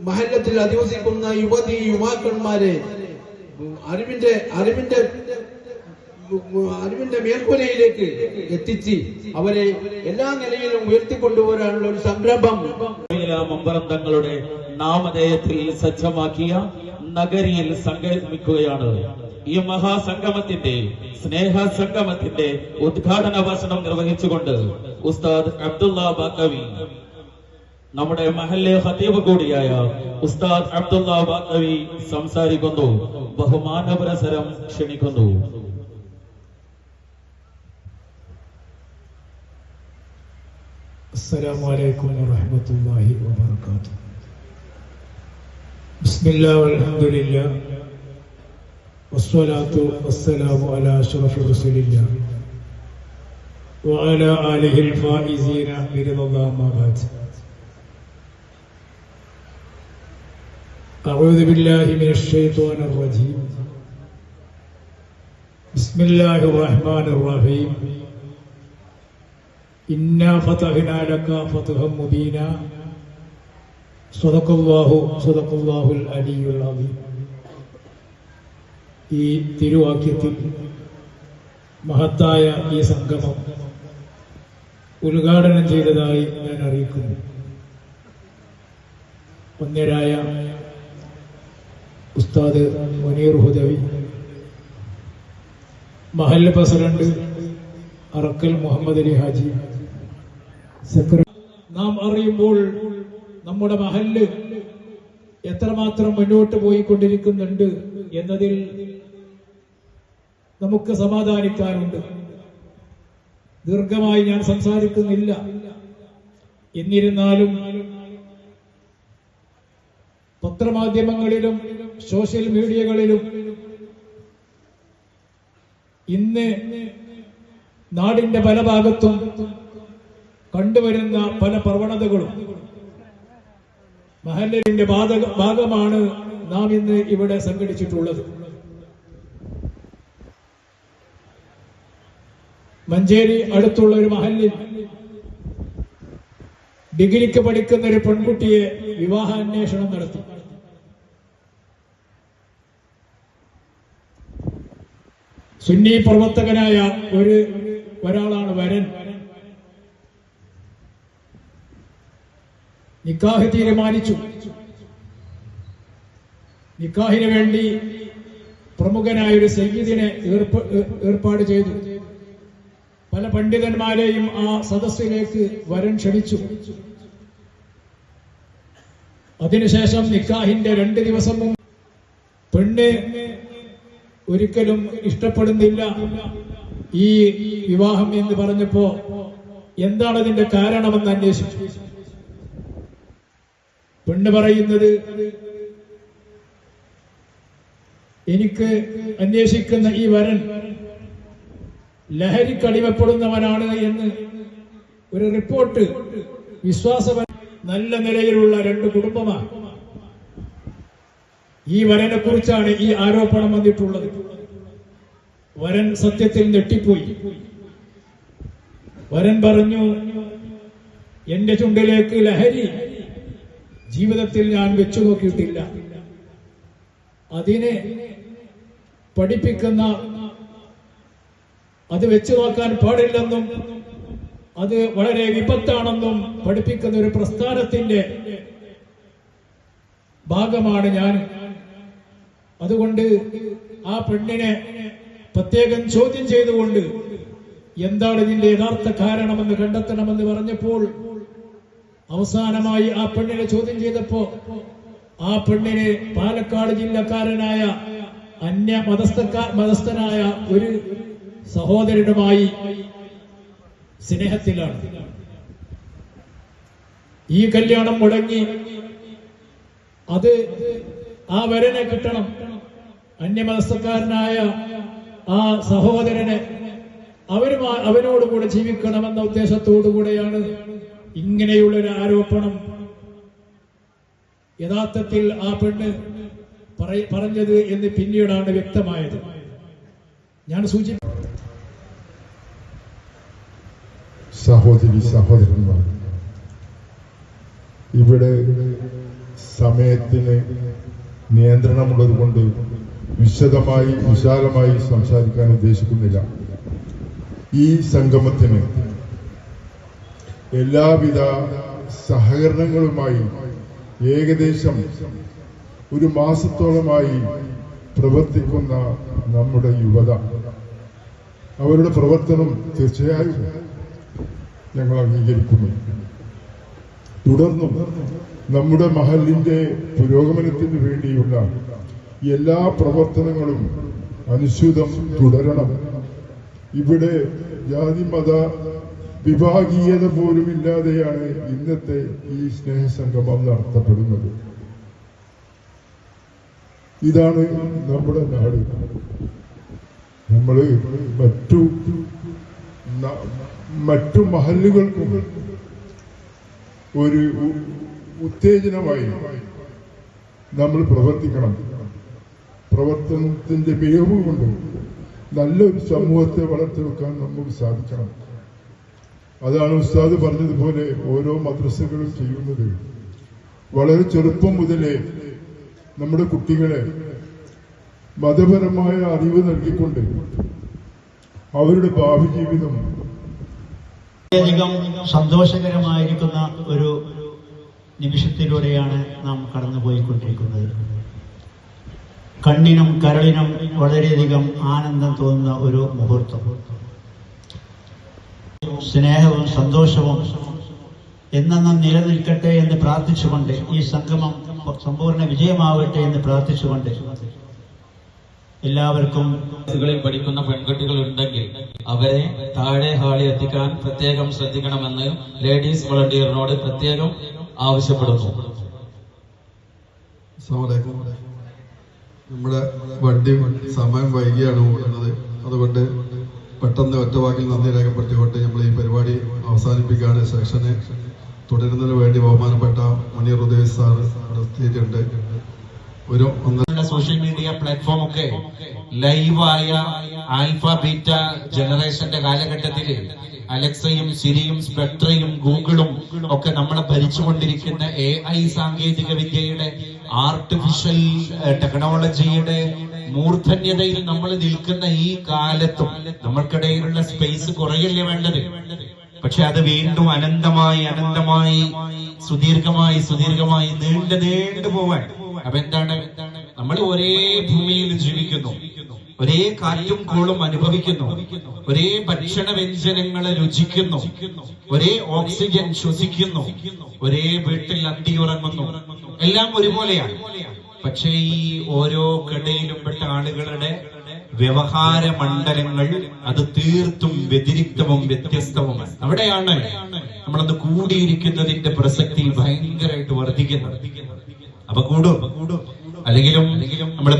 മഹല്ലത്തിൽ അധിവസിക്കുന്ന യുവാക്കന്മാരെ അറിവിന്റെ മേൽക്കൊലയിലേക്ക് എത്തിച്ച് അവരെ എല്ലാ നിലയിലും ഉയർത്തിക്കൊണ്ടുവരാനുള്ള ഒരു സംരംഭം മമ്പറം തങ്ങളുടെ നാമധേയത്തിൽ സജ്ജമാക്കിയ നഗരിയിൽ സംഗമിക്കുകയാണ്. ഈ മഹാസംഗമത്തിന്റെ സ്നേഹ സംഗമത്തിന്റെ ഉദ്ഘാടന ഭാഷണം നിർവഹിച്ചുകൊണ്ട് ഉസ്താദ് അബ്ദുള്ള ബാക്കവി, നമ്മുടെ മഹല്ലെ ഖതീബ് കൂടിയായ ഉസ്താദ് അബ്ദുള്ള ബാക്കവി സംസാരിക്കുന്നു. ബഹുമാനപുരസരം ക്ഷണിക്കുന്നു. السلام عليكم ورحمة الله وبركاته. بسم الله والحمد لله والصلاة والسلام على أشرف رسول الله وعلى آله الفائزين برضا الله ما بعد. أعوذ بالله من الشيطان الرجيم. بسم الله الرحمن الرحيم. إنا فتحنا لك فتحا مبينا. صدق الله العلي العظيم. ഈ തിരുവാക്യത്തിൽ മഹത്തായ ഈ സംഗമം ഉദ്ഘാടനം ചെയ്തതായി ഞാൻ അറിയിക്കുന്നു. വന്യരായ ഉസ്താദ് മുനീർ ഹുദവി, മഹല്ല് പ്രസിഡന്റ് അറക്കൽ മുഹമ്മദ് അലി ഹാജി, നാം അറിയുമ്പോൾ നമ്മുടെ മഹല്ല് എത്രമാത്രം മുന്നോട്ട് പോയിക്കൊണ്ടിരിക്കുന്നുണ്ട് എന്നതിൽ നമുക്ക് സമാധാനിക്കാറുണ്ട്. ദീർഘമായി ഞാൻ സംസാരിക്കുന്നില്ല. എന്നിരുന്നാലും പത്രമാധ്യമങ്ങളിലും സോഷ്യൽ മീഡിയകളിലും ഇന്ന് നാടിന്റെ പല ഭാഗത്തും കണ്ടുവരുന്ന പല പ്രവണതകളും മഹല്ലിന്റെ ഭാഗമാണ് നാം ഇന്ന് ഇവിടെ സംഘടിച്ചിട്ടുള്ളത്. മഞ്ചേരി അടുത്തുള്ള ഒരു മഹല്ലിൽ ഡിഗ്രിക്ക് പഠിക്കുന്ന ഒരു പെൺകുട്ടിയെ വിവാഹാന്വേഷണം നടത്തി. സുന്നി പ്രവർത്തകനായ ഒരാളാണ് വരൻ. നിക്കാഹ് തീരുമാനിച്ചു. നിക്കാഹിന് വേണ്ടി പ്രമുഖനായ ഒരു സയ്യിദിനെ ഏർപ്പാട് ചെയ്തു. പല പണ്ഡിതന്മാരെയും ആ സദസ്സിലേക്ക് വരൻ ക്ഷണിച്ചു. അതിനുശേഷം നിക്കാഹിന്റെ 2 ദിവസം മുമ്പ് പെണ്ണ് ഒരിക്കലും ഇഷ്ടപ്പെടുന്നില്ല ഈ വിവാഹം എന്ന് പറഞ്ഞപ്പോ എന്താണ് അതിന്റെ കാരണമെന്ന് അന്വേഷിച്ചു. പെണ്ണ് പറയുന്നത്, എനിക്ക് അന്വേഷിക്കുന്ന ഈ വരൻ ലഹരിക്കടിമപ്പെടുന്നവനാണ് എന്ന് ഒരു റിപ്പോർട്ട് നല്ല നിലയിലുള്ള 2 കുടുംബമാണ്. ഈ വരനെ കുറിച്ചാണ് ഈ ആരോപണം വന്നിട്ടുള്ളത്. വരൻ സത്യത്തിൽ ഞെട്ടിപ്പോയി. വരൻ പറഞ്ഞു, എന്റെ ചുണ്ടിലേക്ക് ലഹരി ജീവിതത്തിൽ ഞാൻ വെച്ചു നോക്കിയിട്ടില്ല. അതിനെ പഠിപ്പിക്കുന്ന, അത് വെച്ചു നോക്കാൻ പാടില്ലെന്നും അത് വളരെ വിപത്താണെന്നും പഠിപ്പിക്കുന്ന ഒരു പ്രസ്ഥാനത്തിന്റെ ഭാഗമാണ് ഞാൻ. അതുകൊണ്ട് ആ പെണ്ണിനെ പ്രത്യേകം ചോദ്യം ചെയ്തുകൊണ്ട് എന്താണ് ഇതിന്റെ യഥാർത്ഥ കാരണമെന്ന് കണ്ടെത്തണമെന്ന് പറഞ്ഞപ്പോൾ അവസാനമായി ആ പെണ്ണിനെ ചോദ്യം ചെയ്തപ്പോ ആ പെണ്ണിന് പാലക്കാട് ജില്ലക്കാരനായ അന്യ മതസ്ഥനായ ഒരു സഹോദരനുമായി സ്നേഹത്തിലാണ്. ഈ കല്യാണം മുടങ്ങി. അത് ആ വരനെ കിട്ടണം. അന്യമതസ്ഥക്കാരനായ ആ സഹോദരനെ അവനോടുകൂടെ ജീവിക്കണമെന്ന ഉദ്ദേശത്തോടുകൂടെയാണ് ഇങ്ങനെയുള്ളൊരു ആരോപണം യഥാർത്ഥത്തിൽ ആ പെണ്ണ് പറഞ്ഞത് എന്ന് പിന്നീടാണ് വ്യക്തമായത്. ഞാൻ സഹോദരി സഹോദരന്മാർ, ഇവിടെ സമയത്തിന് നിയന്ത്രണമുള്ളത് കൊണ്ട് വിശാലമായി സംസാരിക്കാൻ ഉദ്ദേശിക്കുന്നില്ല. ഈ സംഗമത്തിന് എല്ലാവിധ സഹകരണങ്ങളുമായി ഏകദേശം ഒരു മാസത്തോളമായി പ്രവർത്തിക്കുന്ന നമ്മുടെ യുവത, അവരുടെ പ്രവർത്തനം തീർച്ചയായും ഞങ്ങൾ അംഗീകരിക്കുന്നു. തുടർന്നും നമ്മുടെ മഹലിന്റെ പുരോഗമനത്തിന് വേണ്ടിയുള്ള എല്ലാ പ്രവർത്തനങ്ങളും അനുസ്യൂതം തുടരണം. ഇവിടെ ജാതി മത വിഭാഗീയത പോലും ഇല്ലാതെയാണ് ഇന്നത്തെ ഈ സ്നേഹസംഗമം നടത്തപ്പെടുന്നത്. ഇതാണ് നമ്മുടെ നാട്. നമ്മള് മറ്റു മഹല്ലുകൾക്കും ഒരു ഉത്തേജനമായി നമ്മൾ പ്രവർത്തിക്കണം. പ്രവർത്തനത്തിന്റെ മികവ് കൊണ്ട് നല്ലൊരു സമൂഹത്തെ വളർത്തിവെക്കാൻ നമുക്ക് സാധിക്കണം. അതാണ് ഉസ്താദ് പറഞ്ഞതുപോലെ ഓരോ മദ്രസകളും ചെയ്യുന്നത്. വളരെ ചെറുപ്പം മുതലേ നമ്മുടെ കുട്ടികളെ മതപരമായ അറിവ് നൽകിക്കൊണ്ട് അവരുടെ ഭാവി ജീവിതം വളരെയധികം സന്തോഷകരമായിരിക്കുന്ന ഒരു നിമിഷത്തിലൂടെയാണ് നാം കടന്നുപോയിക്കൊണ്ടിരിക്കുന്നത്. കണ്ണിനും കരളിനും വളരെയധികം ആനന്ദം തോന്നുന്ന ഒരു മുഹൂർത്തം. സ്നേഹവും സന്തോഷവും എന്നെന്നും നിലനിൽക്കട്ടെ എന്ന് പ്രാർത്ഥിച്ചുകൊണ്ട്, ഈ സംഗമം സമ്പൂർണ്ണ വിജയമാവട്ടെ എന്ന് പ്രാർത്ഥിച്ചുകൊണ്ട് എല്ലാവർക്കും പഠിക്കുന്ന പെൺകുട്ടികൾ ഉണ്ടെങ്കിൽ അവരെ താഴെ ഹാളിൽ എത്തിക്കാൻ പ്രത്യേകം ശ്രദ്ധിക്കണമെന്ന് ലേഡീസ് വളണ്ടിയറിനോട് പ്രത്യേകം ആവശ്യപ്പെടുന്നു. നമ്മുടെ വണ്ടി സമയം വൈകിയാണ് ഓടുന്നത്. അതുകൊണ്ട് പെട്ടെന്ന് ഒറ്റവാക്കിൽ നന്ദി രേഖപ്പെടുത്തിക്കൊണ്ട് നമ്മൾ ഈ പരിപാടി അവസാനിപ്പിക്കുകയാണ്. സെക്ഷനെ തുടരുന്നതിന് വേണ്ടി ബഹുമാനപ്പെട്ട മണിയർ ഉദയ് സാർ എത്തിയിട്ടുണ്ട്. സോഷ്യൽ മീഡിയ പ്ലാറ്റ്ഫോം ഒക്കെ ലൈവായ ആൽഫ ബീറ്റ ജനറേഷന്റെ കാലഘട്ടത്തിൽ അലക്സയും സിരിയും സ്പെക്ട്രയും ഗൂഗിളും ഒക്കെ നമ്മളെ ഭരിച്ചുകൊണ്ടിരിക്കുന്ന AI സാങ്കേതിക വിദ്യയുടെ ആർട്ടിഫിഷ്യൽ ടെക്നോളജിയുടെ മൂർധന്യതയിൽ നമ്മൾ നിൽക്കുന്ന ഈ കാലത്തും നമ്മൾക്കിടയിലുള്ള സ്പേസ് കുറയല്ലേ വേണ്ടത്. പക്ഷെ അത് വീണ്ടും അനന്തമായി സുദീർഘമായി നീണ്ടു പോവാൻ. അപ്പൊ എന്താണ്, നമ്മൾ ഒരേ ഭൂമിയിൽ ജീവിക്കുന്നു, ഒരേ കാറ്റും കോളും അനുഭവിക്കുന്നു, ഒരേ ഭക്ഷണ വ്യഞ്ജനങ്ങളെ രുചിക്കുന്നു, ഒരേ ഓക്സിജൻ ശ്വസിക്കുന്നു, ഒരേ വീട്ടിൽ അന്തിയുറങ്ങുന്നു, എല്ലാം ഒരുപോലെയാണ്. പക്ഷേ ഈ ഓരോ കടയിലും പെട്ട ആളുകളുടെ വ്യവഹാര മണ്ഡലങ്ങൾ അത് തീർത്തും വ്യതിരിക്തവും വ്യത്യസ്തവുമാണ്. അവിടെയാണ് നമ്മളത് കൂടിയിരിക്കുന്നതിന്റെ പ്രസക്തി ഭയങ്കരമായിട്ട് വർദ്ധിക്കുന്നത്. അപ്പൊ കൂടും അല്ലെങ്കിലും നമ്മൾ